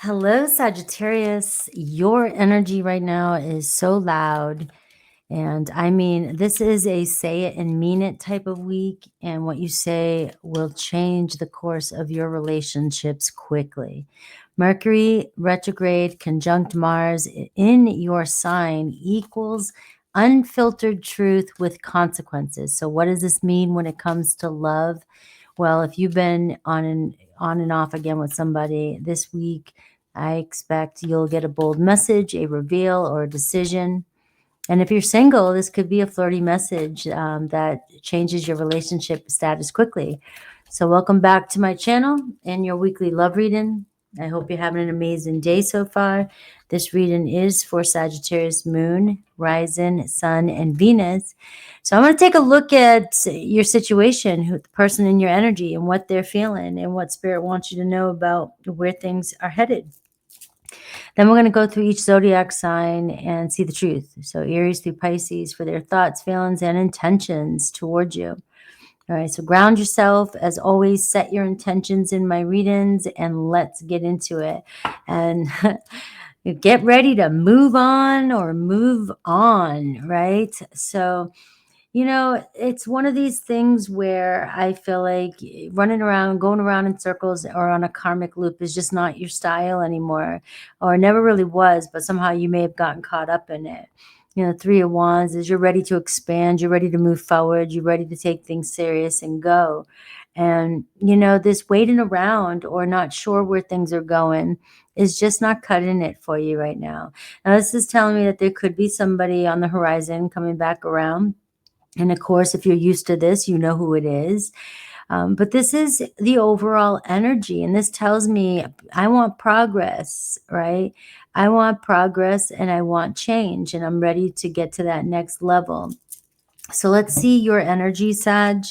Hello, Sagittarius. Your energy right now is so loud. And I mean, this is a say it and mean it type of week. And what you say will change the course of your relationships quickly. Mercury retrograde conjunct Mars in your sign equals unfiltered truth with consequences. So, what does this mean when it comes to love? Well, if you've been on and off again with somebody this week, I expect you'll get a bold message, a reveal, or a decision. And if you're single, this could be a flirty message that changes your relationship status quickly. So welcome back to my channel and your weekly love reading. I hope you're having an amazing day so far. This reading is for Sagittarius moon, rising, sun, and Venus. So I'm going to take a look at your situation, the person in your energy and what they're feeling and what spirit wants you to know about where things are headed. Then we're going to go through each zodiac sign and see the truth. So Aries through Pisces for their thoughts, feelings, and intentions towards you. All right, so ground yourself. As always, set your intentions in my readings and let's get into it. And get ready to move on or move on, right? So it's one of these things where I feel like running around, going around in circles or on a karmic loop is just not your style anymore, or never really was, but somehow you may have gotten caught up in it. Three of Wands is you're ready to expand, you're ready to move forward, you're ready to take things serious and go. And, this waiting around or not sure where things are going is just not cutting it for you right now. Now, this is telling me that there could be somebody on the horizon coming back around. And of course, if you're used to this, you know who it is. But this is the overall energy. And this tells me I want progress, right? I want progress and I want change. And I'm ready to get to that next level. So let's see your energy, Sag.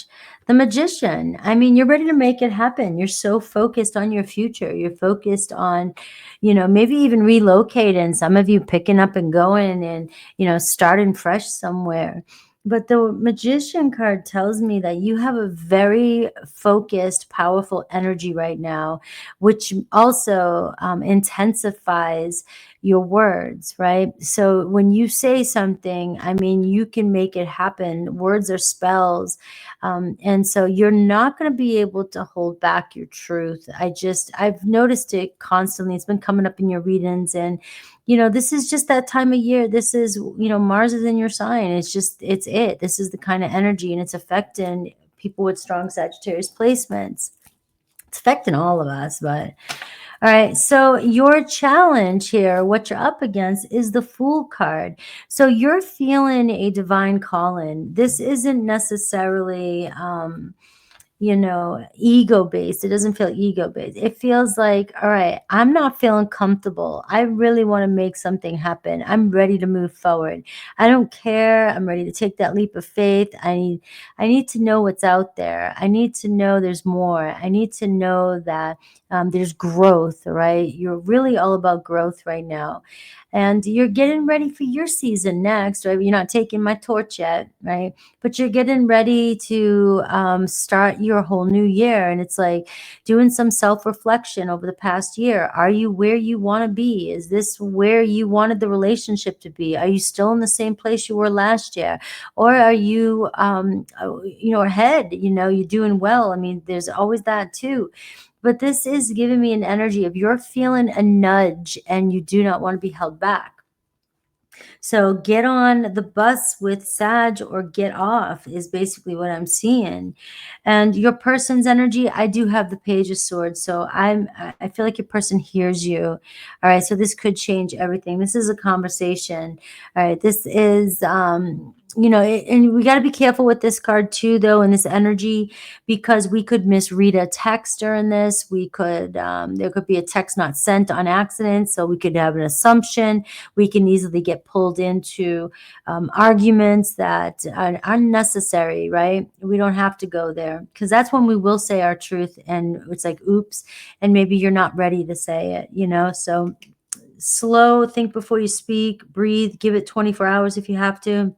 The Magician. I mean, you're ready to make it happen. You're so focused on your future. You're focused on, maybe even relocating. Some of you picking up and going and, starting fresh somewhere. But the Magician card tells me that you have a very focused, powerful energy right now, which also intensifies your words, right? So when you say something, I mean, you can make it happen. Words are spells. And so you're not going to be able to hold back your truth. I've noticed it constantly. It's been coming up in your readings. And, this is just that time of year. This is, Mars is in your sign. It's it. This is the kind of energy and it's affecting people with strong Sagittarius placements. It's affecting all of us, but all right, so your challenge here, what you're up against is the Fool card. So you're feeling a divine calling. This isn't necessarily ego based. It doesn't feel ego based. It feels like, all right, I'm not feeling comfortable. I really want to make something happen. I'm ready to move forward. I don't care. I'm ready to take that leap of faith. I need to know what's out there. I need to know there's more. I need to know that there's growth, right? You're really all about growth right now. And you're getting ready for your season next, right? You're not taking my torch yet, right? But you're getting ready to start your whole new year. And it's like doing some self-reflection over the past year. Are you where you want to be? Is this where you wanted the relationship to be? Are you still in the same place you were last year? Or are you, ahead? You're doing well. I mean, there's always that too. But this is giving me an energy of you're feeling a nudge and you do not want to be held back. So get on the bus with Sag or get off is basically what I'm seeing. And your person's energy, I do have the Page of Swords. So I feel like your person hears you. All right. So this could change everything. This is a conversation. All right. This is and we got to be careful with this card too, though, and this energy, because we could misread a text during this. We could, there could be a text not sent on accident. So we could have an assumption. We can easily get pulled into arguments that are unnecessary, right? We don't have to go there because that's when we will say our truth. And it's like, oops, and maybe you're not ready to say it, so slow, think before you speak, breathe, give it 24 hours if you have to.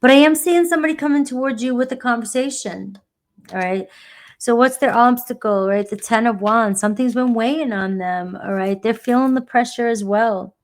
But I am seeing somebody coming towards you with a conversation. All right. So what's their obstacle, right? The 10 of Wands. Something's been weighing on them, all right? They're feeling the pressure as well.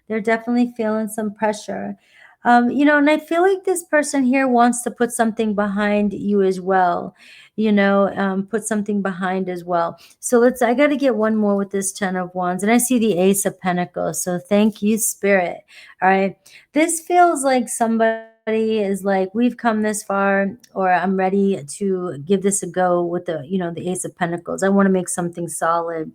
They're definitely feeling some pressure. And I feel like this person here wants to put something behind you as well, put something behind as well. So I got to get one more with this 10 of Wands. And I see the Ace of Pentacles. So thank you, Spirit. All right. This feels like somebody is like, we've come this far, or I'm ready to give this a go with the Ace of Pentacles. I want to make something solid.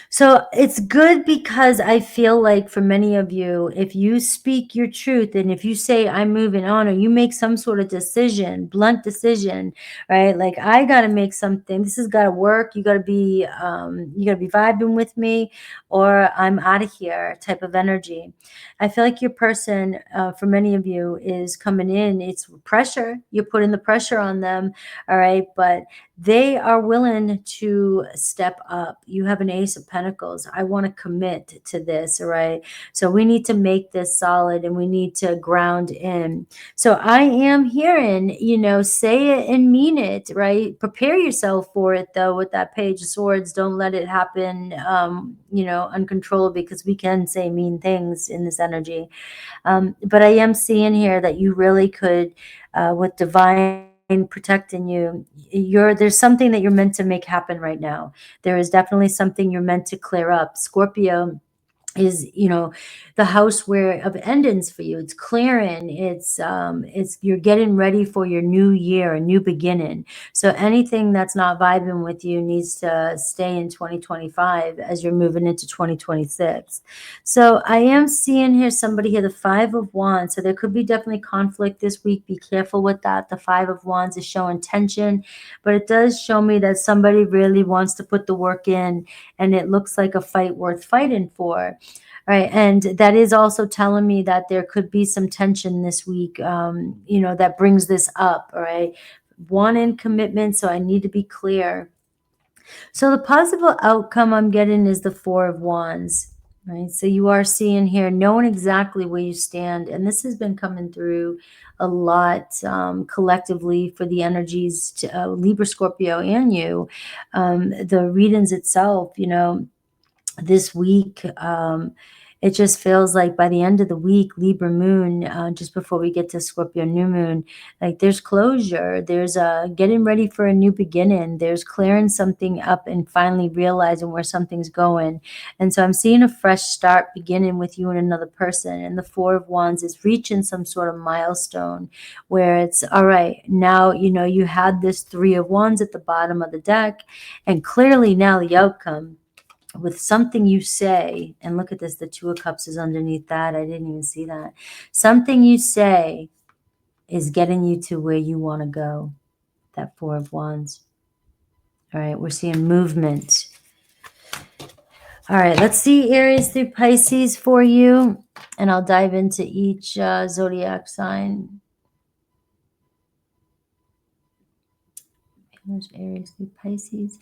So it's good because I feel like for many of you, if you speak your truth and if you say, I'm moving on, or you make some sort of decision, blunt decision, right? Like, I got to make something, this has got to work. You got to be vibing with me, or I'm out of here type of energy. I feel like your person, for many of you, is coming in. It's pressure. You're putting the pressure on them. All right. But they are willing to step up. You have an Ace of Pentacles. I want to commit to this, all right? So we need to make this solid, and we need to ground in. So I am hearing, say it and mean it, right? Prepare yourself for it, though, with that Page of Swords. Don't let it happen, uncontrollably, because we can say mean things in this energy. But I am seeing here that you really could, with divine protecting you, there's something that you're meant to make happen right now. There is definitely something you're meant to clear up. Scorpio is the house of endings for you. It's clearing. It's you're getting ready for your new year, a new beginning. So anything that's not vibing with you needs to stay in 2025 as you're moving into 2026. So I am seeing here somebody here, the 5 of Wands. So there could be definitely conflict this week. Be careful with that. The 5 of Wands is showing tension, but it does show me that somebody really wants to put the work in, and it looks like a fight worth fighting for. Right. And that is also telling me that there could be some tension this week, that brings this up. All right. One in commitment. So I need to be clear. So the possible outcome I'm getting is the 4 of Wands. Right. So you are seeing here, knowing exactly where you stand. And this has been coming through a lot, collectively, for the energies to Libra, Scorpio, and you. The readings itself, this week, it just feels like by the end of the week, Libra moon, just before we get to Scorpio new moon, like there's closure. There's getting ready for a new beginning. There's clearing something up and finally realizing where something's going. And so I'm seeing a fresh start beginning with you and another person. And the 4 of Wands is reaching some sort of milestone where it's all right. Now, you had this 3 of Wands at the bottom of the deck, and clearly now the outcome with something you say, and look at this, the 2 of Cups is underneath that. I didn't even see that. Something you say is getting you to where you want to go. That 4 of Wands. All right, we're seeing movement. All right, let's see Aries through Pisces for you, and I'll dive into each zodiac sign. There's Aries through Pisces.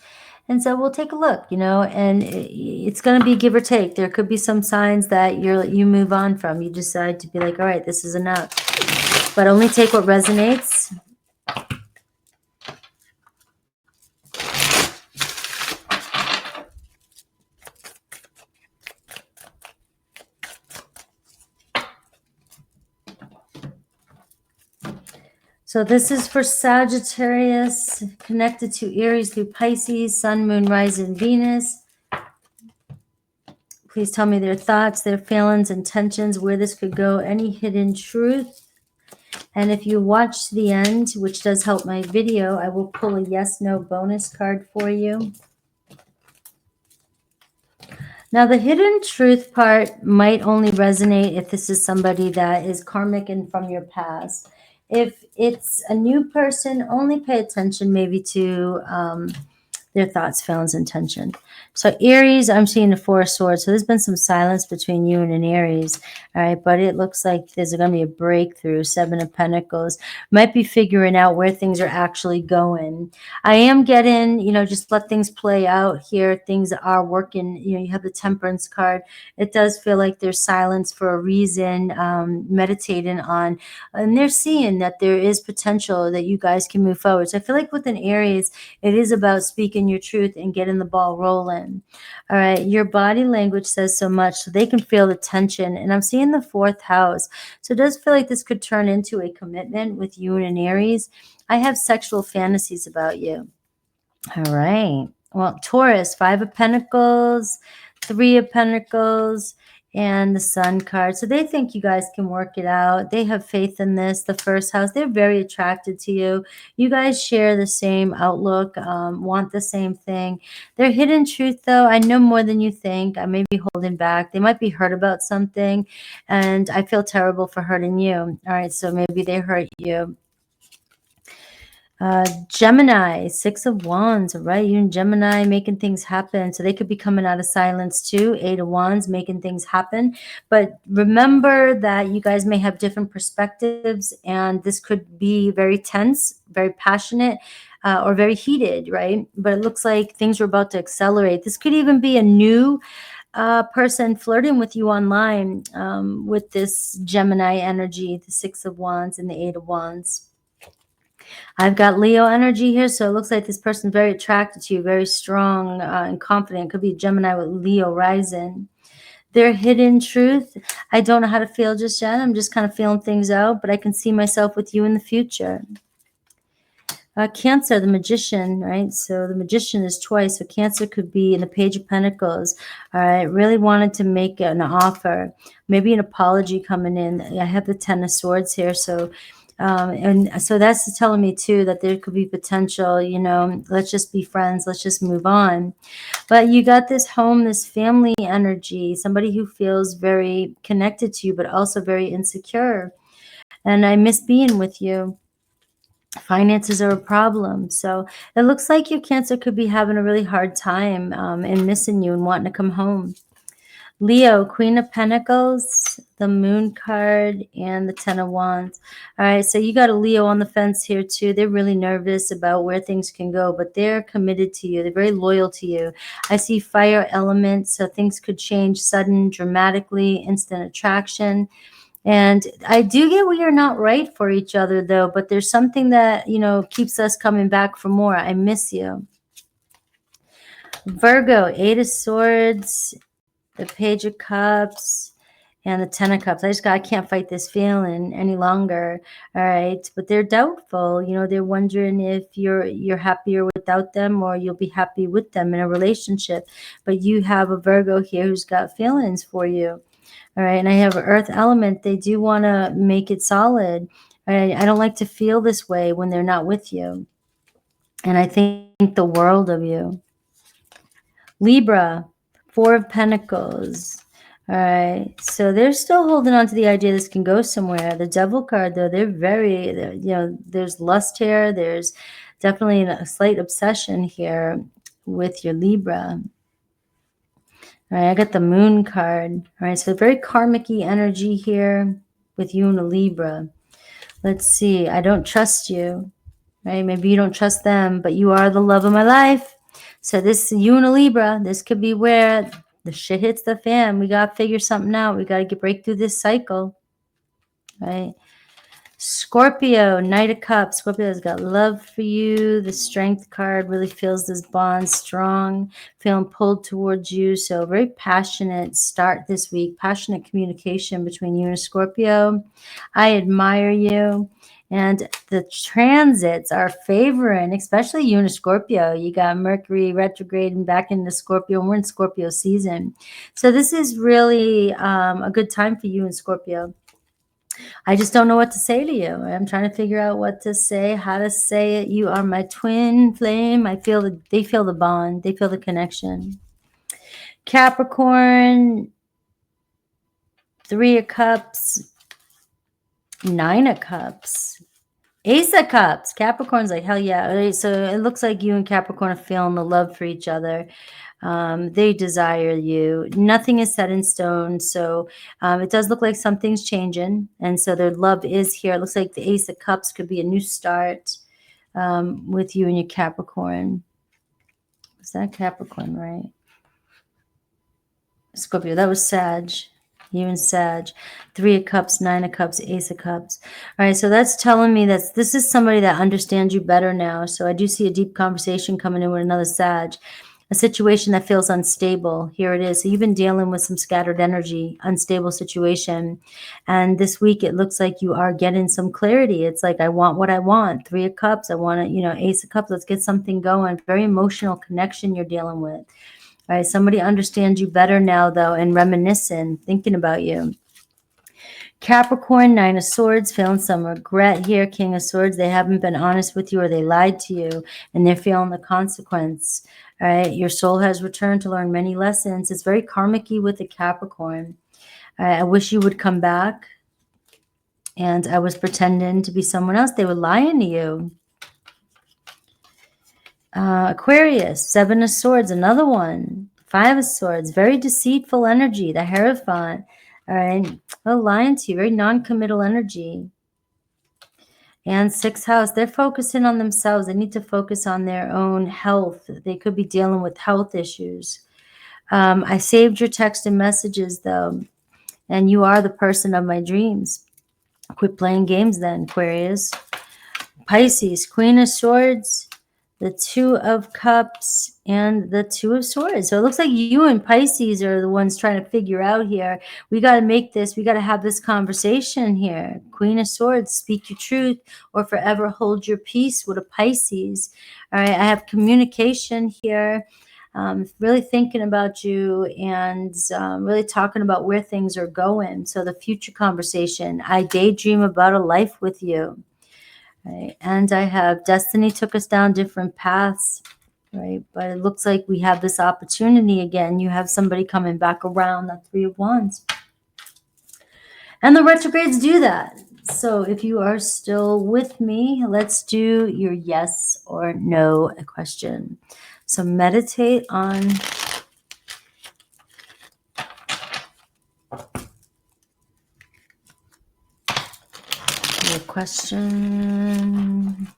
And so we'll take a look, and it's going to be give or take. There could be some signs that you move on from. You decide to be like, all right, this is enough. But only take what resonates. So this is for Sagittarius, connected to Aries through Pisces, Sun, Moon, Rising, Venus. Please tell me their thoughts, their feelings, intentions, where this could go, any hidden truth. And if you watch to the end, which does help my video, I will pull a yes/no bonus card for you. Now, the hidden truth part might only resonate if this is somebody that is karmic and from your past. If it's a new person, only pay attention maybe to their thoughts, feelings, intention. So Aries, I'm seeing the Four of Swords. So there's been some silence between you and an Aries. All right. But it looks like there's going to be a breakthrough. Seven of Pentacles. Might be figuring out where things are actually going. I am getting, just let things play out here. Things are working. You have the Temperance card. It does feel like there's silence for a reason, meditating on, and they're seeing that there is potential that you guys can move forward. So I feel like with an Aries, it is about speaking your truth and getting the ball rolling. All right. Your body language says so much, so they can feel the tension. And I'm seeing the fourth house. So it does feel like this could turn into a commitment with you and an Aries. I have sexual fantasies about you. All right. Well, Taurus, Five of Pentacles, Three of Pentacles, and the Sun card. So they think you guys can work it out. They have faith in this. The first house, they're very attracted to you. You guys share the same outlook, want the same thing. Their hidden truth, though, I know more than you think. I may be holding back. They might be hurt about something, and I feel terrible for hurting you. All right, so maybe they hurt you. Gemini, Six of Wands, right? You and Gemini making things happen. So they could be coming out of silence too. Eight of Wands making things happen. But remember that you guys may have different perspectives, and this could be very tense, very passionate, or very heated, right? But it looks like things are about to accelerate. This could even be a new person flirting with you online, with this Gemini energy, the Six of Wands and the Eight of Wands. I've got Leo energy here, so it looks like this person's very attracted to you, very strong and confident. Could be Gemini with Leo rising. Their hidden truth, I don't know how to feel just yet. I'm just kind of feeling things out, but I can see myself with you in the future. Cancer, the Magician, right? So the Magician is twice. So Cancer could be in the Page of Pentacles. All right, really wanted to make an offer, maybe an apology coming in. I have the Ten of Swords here, so and so that's telling me too that there could be potential, let's just be friends, let's just move on. But you got this home, this family energy, somebody who feels very connected to you, but also very insecure. And I miss being with you. Finances are a problem. So it looks like your Cancer could be having a really hard time and missing you and wanting to come home. Leo, Queen of Pentacles, the Moon card, and the Ten of Wands. All right, so you got a Leo on the fence here too. They're really nervous about where things can go, but they're committed to you. They're very loyal to you. I see fire elements, so things could change sudden, dramatically, instant attraction. And I do get we are not right for each other, though, but there's something that, keeps us coming back for more. I miss you. Virgo, Eight of Swords, the Page of Cups, and the Ten of Cups. I can't fight this feeling any longer. All right. But they're doubtful. They're wondering if you're happier without them or you'll be happy with them in a relationship. But you have a Virgo here who's got feelings for you. All right. And I have an Earth element. They do want to make it solid. All right. I don't like to feel this way when they're not with you. And I think the world of you. Libra, Four of Pentacles. All right. So they're still holding on to the idea this can go somewhere. The Devil card, though, they're there's lust here. There's definitely a slight obsession here with your Libra. All right, I got the Moon card. All right, so very karmic-y energy here with you and a Libra. Let's see. I don't trust you. Right? Maybe you don't trust them, but you are the love of my life. So this, you and a Libra, this could be where the shit hits the fan. We got to figure something out. We got to break through this cycle. Right? Scorpio, Knight of Cups. Scorpio's got love for you. The Strength card really feels this bond strong, feeling pulled towards you. So very passionate start this week. Passionate communication between you and Scorpio. I admire you. And the transits are favoring, especially you and Scorpio. You got Mercury retrograding back into Scorpio. We're in Scorpio season. So this is really a good time for you and Scorpio. I just don't know what to say to you. I'm trying to figure out what to say, how to say it. You are my twin flame. They feel the bond. They feel the connection. Capricorn, Three of Cups, Nine of Cups, Ace of Cups. Capricorn's like, hell yeah. So it looks like you and Capricorn are feeling the love for each other. They desire you. Nothing is set in stone. So it does look like something's changing. And so their love is here. It looks like the Ace of Cups could be a new start with you and your Capricorn. Is that Capricorn, right? Scorpio. That was Sag. You and Sag. 3 of Cups, 9 of Cups, Ace of Cups. All right, so that's telling me that this is somebody that understands you better now. So I do see a deep conversation coming in with another Sag. A situation that feels unstable. Here it is. So you've been dealing with some scattered energy, unstable situation. And this week it looks like you are getting some clarity. It's like, I want what I want. 3 of Cups. I want to, Ace of Cups. Let's get something going. Very emotional connection you're dealing with. All right, somebody understands you better now, though, and reminiscing, thinking about you. Capricorn, 9 of Swords, feeling some regret here. King of Swords, they haven't been honest with you or they lied to you, and they're feeling the consequence. All right, your soul has returned to learn many lessons. It's very karmic-y with the Capricorn. All right, I wish you would come back, and I was pretending to be someone else. They were lying to you. Aquarius, 7 of Swords, another one. 5 of Swords, very deceitful energy, the Hierophant. All right, a lion to you, very non-committal energy. And 6th house, they're focusing on themselves. They need to focus on their own health. They could be dealing with health issues. I saved your text and messages, though, and you are the person of my dreams. Quit playing games then, Aquarius. Pisces, Queen of Swords, the 2 of Cups, and the 2 of Swords. So it looks like you and Pisces are the ones trying to figure out here. We got to make this, we got to have this conversation here. Queen of Swords, speak your truth or forever hold your peace with a Pisces. All right, I have communication here. Really thinking about you and really talking about where things are going. So the future conversation, I daydream about a life with you. Right. And I have destiny took us down different paths, right? But it looks like we have this opportunity again. You have somebody coming back around, that 3 of Wands. And the retrogrades do that. So if you are still with me, let's do your yes or no question. So meditate on your question.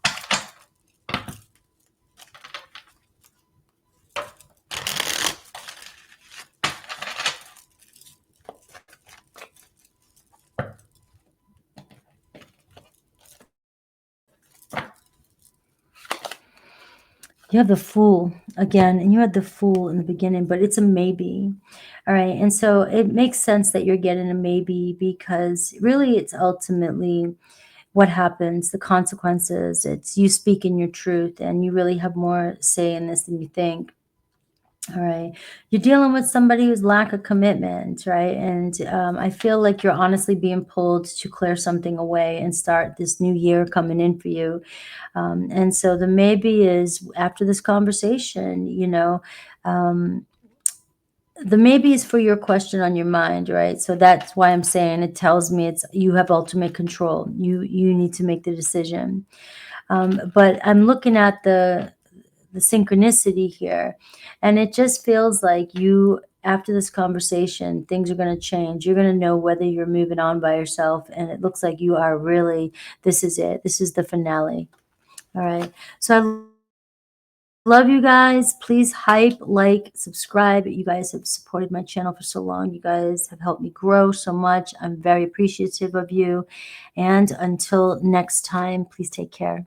You have the Fool again, and you had the Fool in the beginning, but it's a maybe. All right. And so it makes sense that you're getting a maybe because really it's ultimately what happens, the consequences. It's you speaking your truth, and you really have more say in this than you think. All right. You're dealing with somebody who's lack of commitment, right? And I feel like you're honestly being pulled to clear something away and start this new year coming in for you. And so the maybe is after this conversation, the maybe is for your question on your mind, right? So that's why I'm saying it tells me it's you have ultimate control. You need to make the decision. But I'm looking at the synchronicity here, and it just feels like you after this conversation things are going to change. You're going to know whether you're moving on by yourself, and it looks like you are really, this is it, this is the finale. All right, so I love you guys. Please hype, like, subscribe. You guys have supported my channel for so long. You guys have helped me grow so much. I'm very appreciative of you, and until next time, please take care.